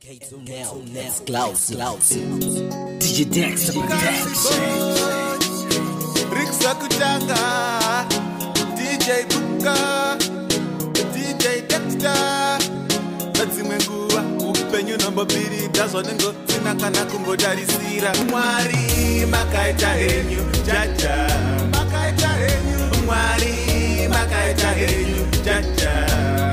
Now, Klaus. DJ Dex, Rixa Kutanga, DJ Buka, DJ Dexter, Lazimengua, upenyu namba biri, dazonengo, sinakana kungodarisira. Mwari, makaita henyu, jaja. Makaita henyu, Mwari, makaita henyu, jaja.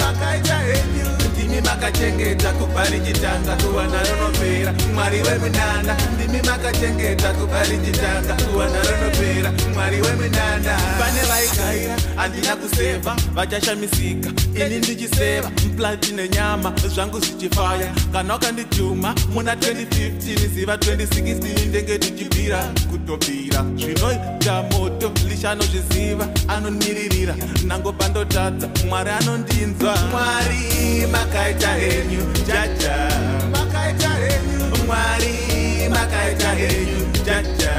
Makaita henyu, ndimi makachengeta kubari chitanga kuwana ronopera. Mwari weminana, ndimi makachengeta kubari chitanga kuwana ronopera. Mwari weminana, pane vaikaya, andina kuseva, vachashamisika. Ini ndichiseva, mplati nenyama, zvangu zichifaya. Kanoka ndijuma, muna 2015, ziva 2016, ndenge tichibira, kutobira. Zvinoita moto, lishano zviziva, anoniririra. Nango pandotadza, Mwari anondinzwa. Mwari makaita henyu, jaja. Makaita henyu, Mwari makaita henyu, jaja.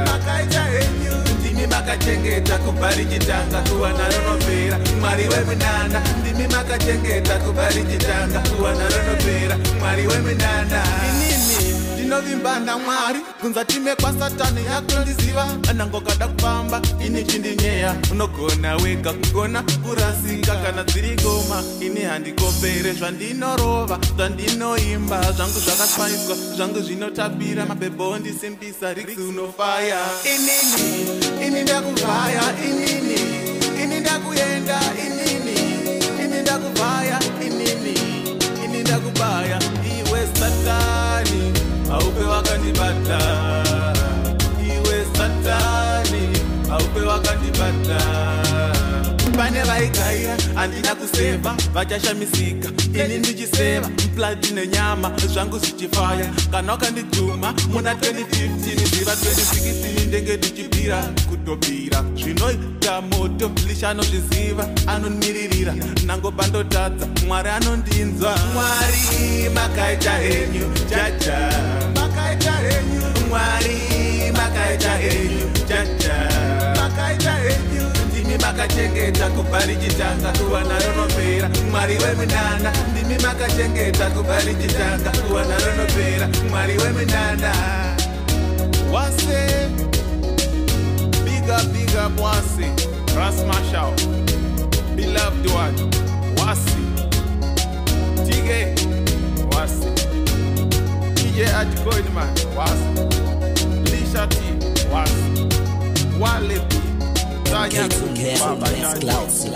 Makaita henyu, ndimi makachengeta kubari chitanga kuwana ronopera. Mwari weminana, ndimi makachengeta kubari chitanga kuwana ronopera. Mwari weminana, inini ndinovimbana Mwari kunza time kwa satani yakundiziva. Anangokada kufamba ini chindinyeya, unogona wega kugona kurasika kana dziri ngoma. Ini handikopere zvandinorova, zvandinoimba, zvangu zvakasvaiswa, zvangu zvinotapira. Mabhebho ndisimbisa, riksi unofaya. Ini ndakuvaya, ini ndakuyenda, ini ndakuvaya, ini ndakubaya. Iwe satani, aupe wakandibata. Iwe satani, aupe wakandibata. Pane vaikaya, andina kuseva, vachashamisika. Ini ndichiseva, mplati nenyama, zvangu zichifaya. Kanoka ndijuma, muna 2015, ziva 2016, ndenge tichibira, kutobira. Zvinoita moto, lishano zviziva, anoniririra. Nango pandotadza, Mwari anondinzwa. Mwari makaita henyu, jaja. Makaita henyu, Mwari makaita henyu, jaja. Makaita henyu, ndimi makachengeta kubari chitanga kuwana ronopera. Mwari weminana, ndimi makachengeta kubari chitanga kuwana ronopera. Mwari weminana, wase big up wase Ras Mashao, beloved one wase Tige wase DJ Adcoinman wase Lisha T wase Wale P Tanya Baba Klaus.